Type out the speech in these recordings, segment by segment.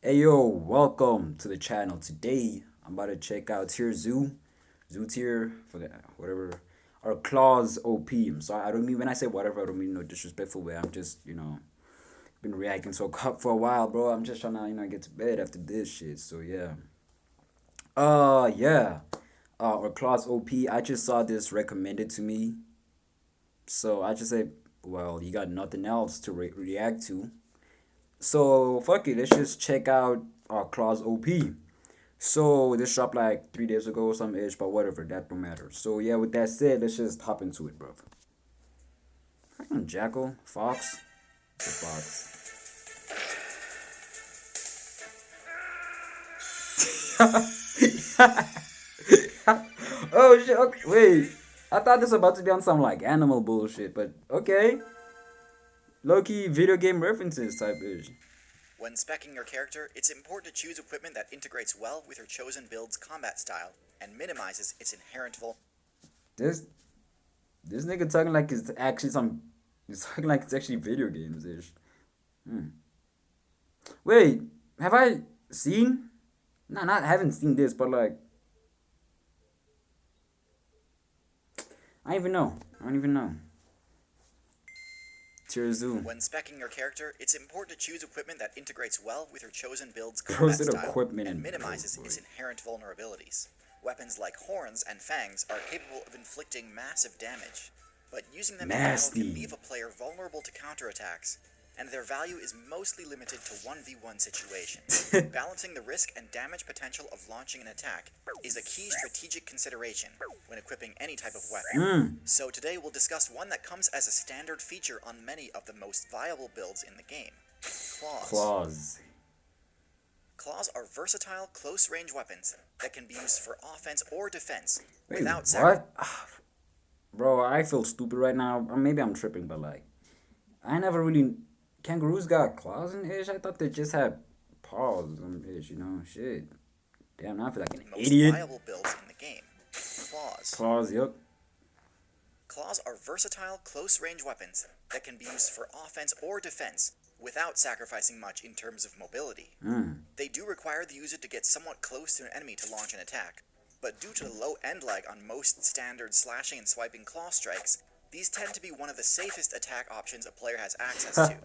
Hey yo, welcome to the channel. Today I'm about to check out Zoo tier, forget whatever, or Claws OP. I'm sorry, I don't mean when I say whatever, I don't mean no disrespectful way. I'm just been reacting so for a while, bro. I'm just trying to get to bed after this shit. So yeah, yeah, or Claws OP. I just saw this recommended to me, so I just say, well, you got nothing else to react to. So fuck it, let's just check out Claws OP. So this dropped like 3 days ago or some ish, but whatever, that don't matter. So yeah, with that said, let's just hop into it, bro. Fucking Jackal, Fox, the Fox. Oh shit! Okay, wait, I thought this was about to be on some like animal bullshit, but okay, low key video game references type ish. When speccing your character, it's important to choose equipment that integrates well with your chosen build's combat style and minimizes its inherent This this nigga talking like it's actually some. He's talking like it's actually video games ish. Wait, have I seen? Nah, not haven't seen this, but like I don't even know. I don't even know. Tier Zoo. When speccing your character, it's important to choose equipment that integrates well with your chosen build's Bros combat did style equipment and and minimizes its inherent vulnerabilities. Weapons like horns and fangs are capable of inflicting massive damage, but using them in battle can Nasty. leave a player vulnerable to counterattacks, and their value is mostly limited to 1v1 situations. Balancing the risk and damage potential of launching an attack is a key strategic consideration when equipping any type of weapon. So today we'll discuss one that comes as a standard feature on many of the most viable builds in the game: Claws. Claws. Claws are versatile, close-range weapons that can be used for offense or defense Wait, without what? Bro, I feel stupid right now. Or maybe I'm tripping, but like, I never really. Kangaroos got claws and ish. I thought they just had paws and ish. Shit. Damn, now I feel like an most idiot. viable builds in the game. Claws. Claws, yep. Claws are versatile, close-range weapons that can be used for offense or defense without sacrificing much in terms of mobility. They do require the user to get somewhat close to an enemy to launch an attack, but due to the low end lag on most standard slashing and swiping claw strikes, these tend to be one of the safest attack options a player has access to.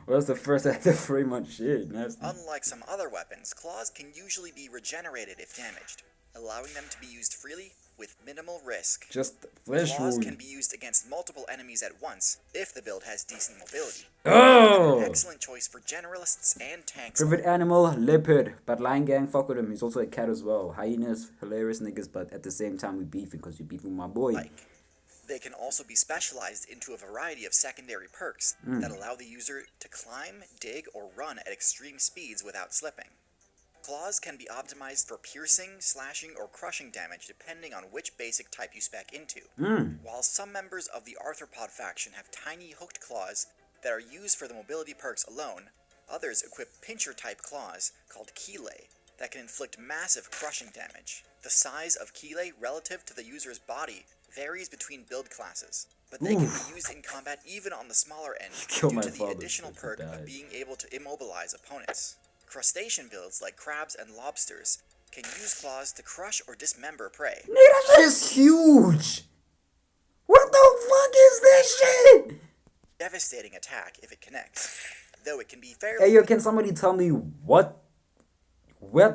Well, that's the first active frame on shit. Nasty. Unlike some other weapons, claws can usually be regenerated if damaged, allowing them to be used freely with minimal risk. Just flesh Claws wound. can be used against multiple enemies at once if the build has decent mobility. Oh! An excellent choice for generalists and tanks. Favorite animal, leopard. But Lion Gang, fuck with him. He's also a cat as well. Hyenas, hilarious niggas, but at the same time we beefing because you beefing with my boy. They can also be specialized into a variety of secondary perks that allow the user to climb, dig, or run at extreme speeds without slipping. Claws can be optimized for piercing, slashing, or crushing damage depending on which basic type you spec into. While some members of the arthropod faction have tiny hooked claws that are used for the mobility perks alone, others equip pincher-type claws called Keelay that can inflict massive crushing damage. The size of Keelay relative to the user's body varies between build classes, but they can be used in combat even on the smaller end due to the additional perk of being able to immobilize opponents. Crustacean builds like crabs and lobsters can use claws to crush or dismember prey. Nigga, that shit is huge! What the fuck is this shit? Devastating attack if it connects, though it can be fairly... Hey yo, can somebody tell me what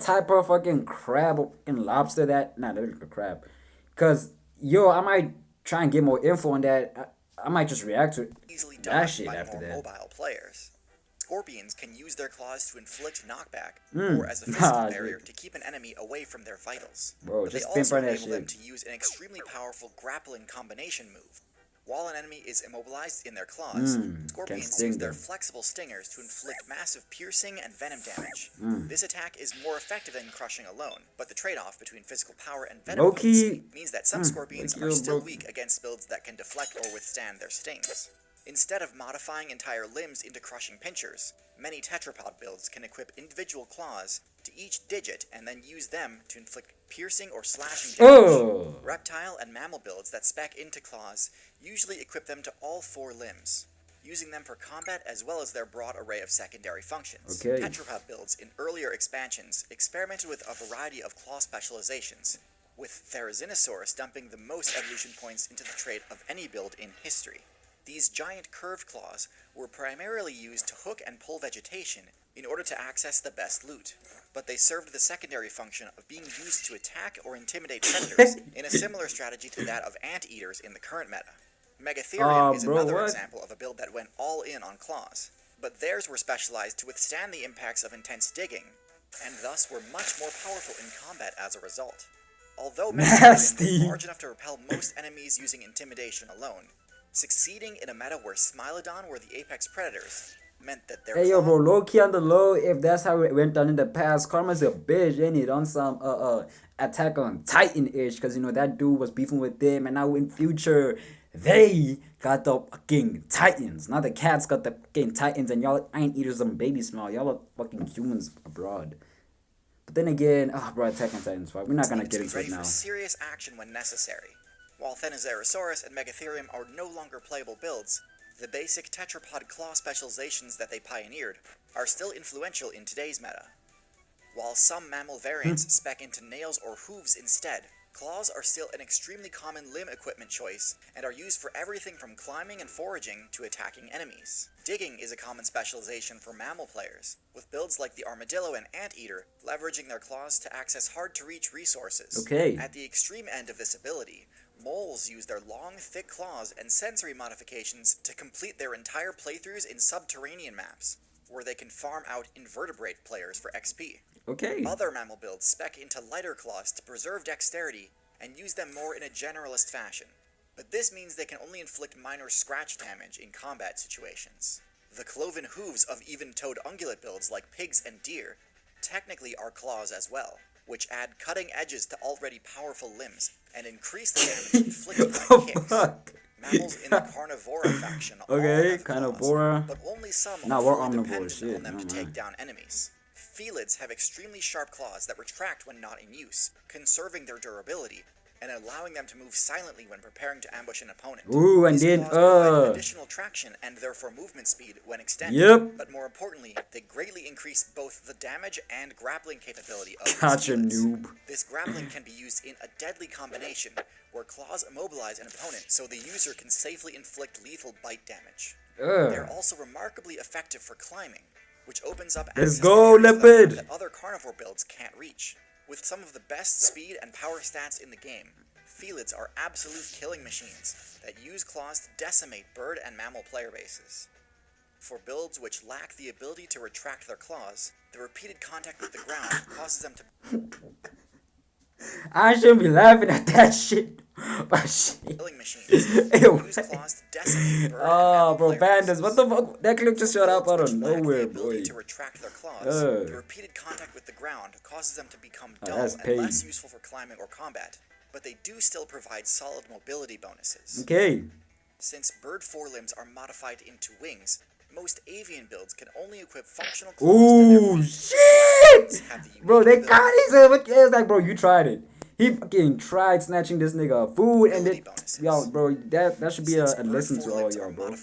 type of fucking crab or fucking lobster that? Nah, that's a crab. Cause yo, I might try and get more info on that. I might just react to easily that done shit by after more that. mobile players. Scorpions can use their claws to inflict knockback or as a physical barrier to keep an enemy away from their vitals. Bro, But they just also pinpoint that enable them shit. to use an extremely powerful grappling combination move. While an enemy is immobilized in their claws, scorpions sting use their them. flexible stingers to inflict massive piercing and venom damage. This attack is more effective than crushing alone, but the trade-off between physical power and venom potency means that some scorpions are still weak against builds that can deflect or withstand their stings. Instead of modifying entire limbs into crushing pinchers, many tetrapod builds can equip individual claws to each digit and then use them to inflict piercing or slashing damage. Reptile and mammal builds that spec into claws usually equip them to all 4 limbs. using them for combat as well as their broad array of secondary functions. Okay. Tetrapod builds in earlier expansions experimented with a variety of claw specializations, with Therizinosaurus dumping the most evolution points into the trait of any build in history. These giant curved claws were primarily used to hook and pull vegetation in order to access the best loot, but they served the secondary function of being used to attack or intimidate predators in a similar strategy to that of anteaters in the current meta. Megatherium is another example of a build that went all in on claws, but theirs were specialized to withstand the impacts of intense digging, and thus were much more powerful in combat as a result. Although Megatherium was large enough to repel most enemies using intimidation alone, succeeding in a meta where Smilodon were the apex predators meant that their yo, bro, low key on the low. If that's how it went down in the past, Karma's a bitch, ain't it? On some Attack on Titan ish, cause you know that dude was beefing with them, and now in future they got the fucking Titans. Now the cats got the fucking Titans, and y'all ain't eaters some baby smell. Y'all are fucking humans abroad. But then again, bro, Attack on Titan's fuck. We're not gonna get into it now. For serious action when necessary. While Thenocerosaurus and Megatherium are no longer playable builds, the basic tetrapod claw specializations that they pioneered are still influential in today's meta. While some mammal variants spec into nails or hooves instead, claws are still an extremely common limb equipment choice and are used for everything from climbing and foraging to attacking enemies. Digging is a common specialization for mammal players, with builds like the armadillo and anteater leveraging their claws to access hard-to-reach resources. Okay. At the extreme end of this ability, moles use their long, thick claws and sensory modifications to complete their entire playthroughs in subterranean maps, where they can farm out invertebrate players for XP. Okay. Other mammal builds spec into lighter claws to preserve dexterity and use them more in a generalist fashion, but this means they can only inflict minor scratch damage in combat situations. The cloven hooves of even-toed ungulate builds like pigs and deer technically are claws as well, which add cutting edges to already powerful limbs and increase the damage inflicted by kicks. Mammals in the carnivora faction all have claws, but only some are fully dependent on them to take down enemies. Felids have extremely sharp claws that retract when not in use, conserving their durability and allowing them to move silently when preparing to ambush an opponent. Ooh, and then provide additional traction and therefore movement speed when extended. Yep. But more importantly, they greatly increase both the damage and grappling capability of Gotcha, these felids. noob. This grappling can be used in a deadly combination where claws immobilize an opponent so the user can safely inflict lethal bite damage. They're also remarkably effective for climbing, which opens up access that other carnivore builds can't reach. With some of the best speed and power stats in the game, felids are absolute killing machines that use claws to decimate bird and mammal player bases. For builds which lack the ability to retract their claws, the repeated contact with the ground causes them to... I shouldn't be laughing at that shit. But shit. Killing machines use claws to decimate bird and mammal bro, player pandas, what the fuck? That clip just showed up out of nowhere, the boy. ability to retract their claws, the repeated contact with the ground causes them to become dull and less useful for climbing or combat, but they do still provide solid mobility bonuses. Okay. Since bird forelimbs are modified into wings, most avian builds can only equip functional claws to their feet. Shit! Bro, they got it. What is like, bro? You tried it. He fucking tried snatching this nigga food, and then, yo, bro, that should be a lesson to all y'all, bro.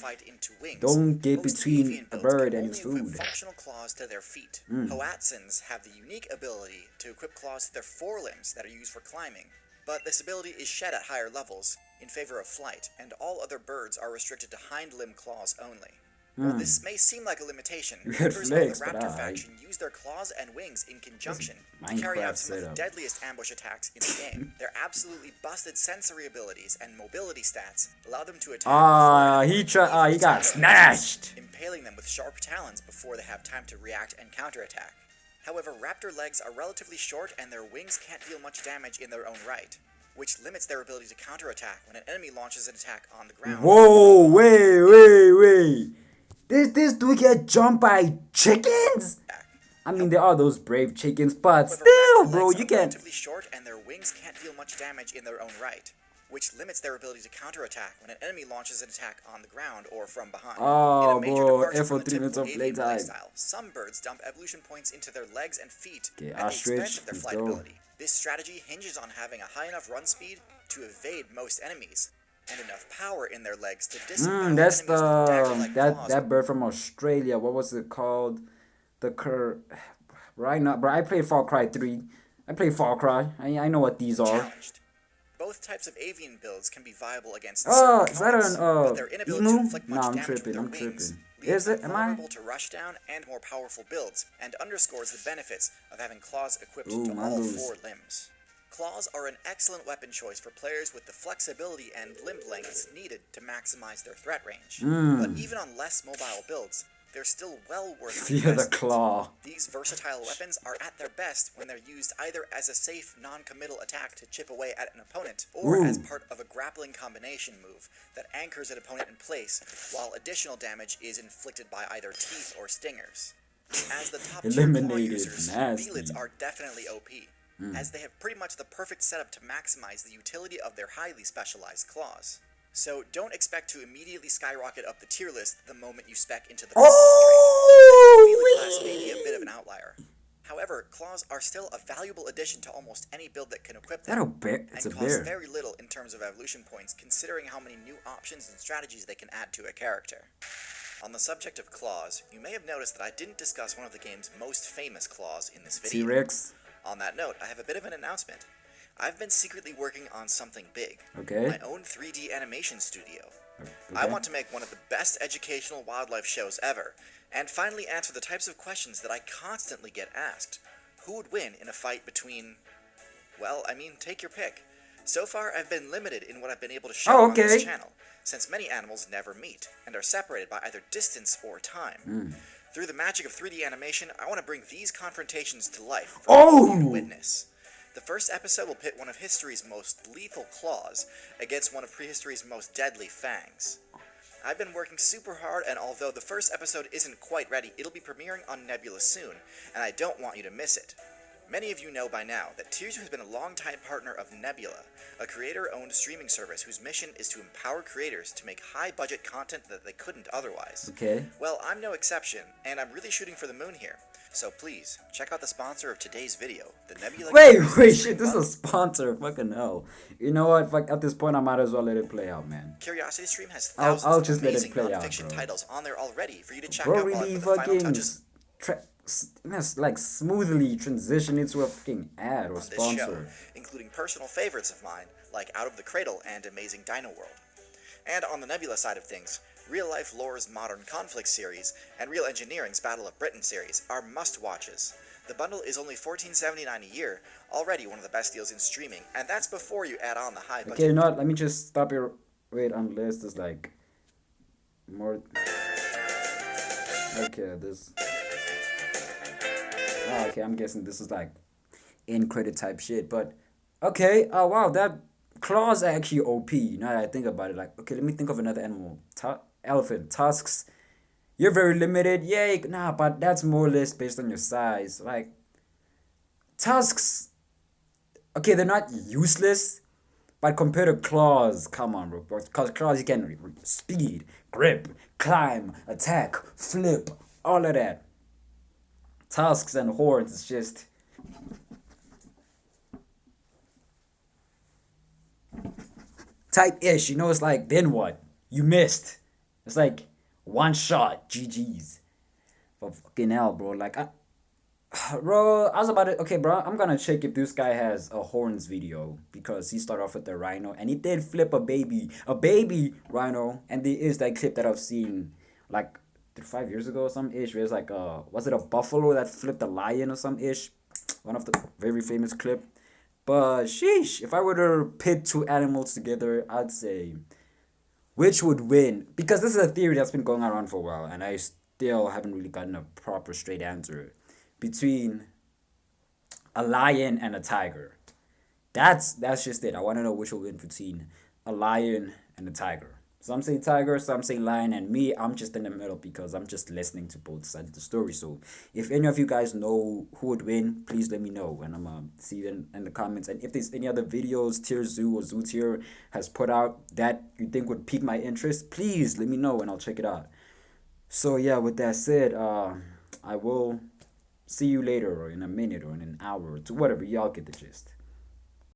Don't get between a bird and his food. Functional claws to their feet. Hoatzins have the unique ability to equip claws to their forelimbs that are used for climbing, but this ability is shed at higher levels in favor of flight, and all other birds are restricted to hind limb claws only. While this may seem like a limitation, members of the raptor faction use their claws and wings in conjunction to carry out some of the deadliest ambush attacks in the game. Their absolutely busted sensory abilities and mobility stats allow them to attack he got snatched, impaling them with sharp talons before they have time to react and counterattack. However, raptor legs are relatively short and their wings can't deal much damage in their own right, which limits their ability to counterattack when an enemy launches an attack on the ground. Whoa, wait. This dude get jumped by chickens? I mean, there are those brave chickens, but still, bro, you can't. Relatively short, and their wings can't deal much damage in their own right, which limits their ability to counterattack when an enemy launches an attack on the ground or from behind. Oh, bro, F for 3 minutes of playtime. Some birds dump evolution points into their legs and feet at the expense of their flight ability. This strategy hinges on having a high enough run speed to evade most enemies, and enough power in their legs to disembowel That's enemies with the dagger-like that claws. that bird from Australia. What was it called? The cur. Right now, bro. I played Far Cry 3. I played Far Cry. I know what these are. Challenged. Both types of avian builds can be viable against Oh, certain is that an opponents, but their inability to emu? inflict Nah, much I'm damage with tripping. their I'm wings tripping. leaves Is them it? Am I? vulnerable to rushdown and more powerful builds, and underscores the benefits of having claws equipped Ooh, to all mongoose. 4 limbs. Claws are an excellent weapon choice for players with the flexibility and limb lengths needed to maximize their threat range. But even on less mobile builds, they're still well worth the Fear the investment. claw. These versatile weapons are at their best when they're used either as a safe, non-committal attack to chip away at an opponent, or as part of a grappling combination move that anchors an opponent in place, while additional damage is inflicted by either teeth or stingers. As the top-tier claw Eliminated. users, Nasty. V-lids are definitely OP, as they have pretty much the perfect setup to maximize the utility of their highly specialized claws. So don't expect to immediately skyrocket up the tier list the moment you spec into the claws trade, as the class may be a bit of an outlier. However, claws are still a valuable addition to almost any build that can equip them, That a bear? It's a and cost bear. very little in terms of evolution points considering how many new options and strategies they can add to a character. On the subject of claws, you may have noticed that I didn't discuss one of the game's most famous claws in this video. T-Rex. On that note, I have a bit of an announcement. I've been secretly working on something big. Okay. My own 3D animation studio. I want to make one of the best educational wildlife shows ever, and finally answer the types of questions that I constantly get asked. Who would win in a fight between... well, I mean, take your pick. So far, I've been limited in what I've been able to show on this channel, since many animals never meet, and are separated by either distance or time. Through the magic of 3D animation, I want to bring these confrontations to life for all you to witness. The first episode will pit one of history's most lethal claws against one of prehistory's most deadly fangs. I've been working super hard, and although the first episode isn't quite ready, it'll be premiering on Nebula soon, and I don't want you to miss it. Many of you know by now that Tears has been a longtime partner of Nebula, a creator-owned streaming service whose mission is to empower creators to make high-budget content that they couldn't otherwise. Okay. Well, I'm no exception, and I'm really shooting for the moon here. So please, check out the sponsor of today's video, the Nebula... Wait, shit, this is a sponsor. Fucking hell. You know what? Fuck, at this point, I might as well let it play out, man. Curiosity Stream has I'll thousands just of let it amazing play out, non-fiction bro. titles on there already for you to check Bro, out while I really put the final fucking touches like smoothly transition into a fucking ad or on this show, sponsor. including personal favorites of mine, like Out of the Cradle and Amazing Dino World. And on the Nebula side of things, Real Life Lore's Modern Conflict series and Real Engineering's Battle of Britain series are must-watches. The bundle is only $14.79 a year, already one of the best deals in streaming, and that's before you add on the high budget. Okay, you know what? Let me just stop here. Wait, unless there's like more. Okay, this. Oh, okay, I'm guessing this is like in credit type shit, but okay. Oh wow, that claws are actually OP. Now that I think about it, like okay, let me think of another animal. Elephant tusks. You're very limited. Yay, nah, but that's more or less based on your size. Like tusks. Okay, they're not useless, but compared to claws, come on, bro. Because claws you can speed, grip, climb, attack, flip, all of that. Tusks and horns, it's just type-ish, you know, it's like, then what? You missed. It's like, one shot, GG's. But fucking hell, bro, like, bro, I was about to, okay, bro, I'm gonna check if this guy has a horns video, because he started off with the rhino, and he did flip a baby rhino, and there is that clip that I've seen, like, 5 years ago or some ish, where it's like, was it a buffalo that flipped a lion or some ish? One of the very famous clip. But sheesh, if I were to pit two animals together, I'd say which would win? Because this is a theory that's been going around for a while, and I still haven't really gotten a proper straight answer. Between a lion and a tiger. That's just it. I want to know which will win between a lion and a tiger. Some say tiger, some say lion, and me, I'm just in the middle because I'm just listening to both sides of the story. So if any of you guys know who would win, please let me know, and I'm gonna see it in the comments. And if there's any other videos Tier Zoo or Zoo Tier has put out that you think would pique my interest, please let me know and I'll check it out. So yeah, with that said, I will see you later or in a minute or in an hour or two, whatever. Y'all get the gist.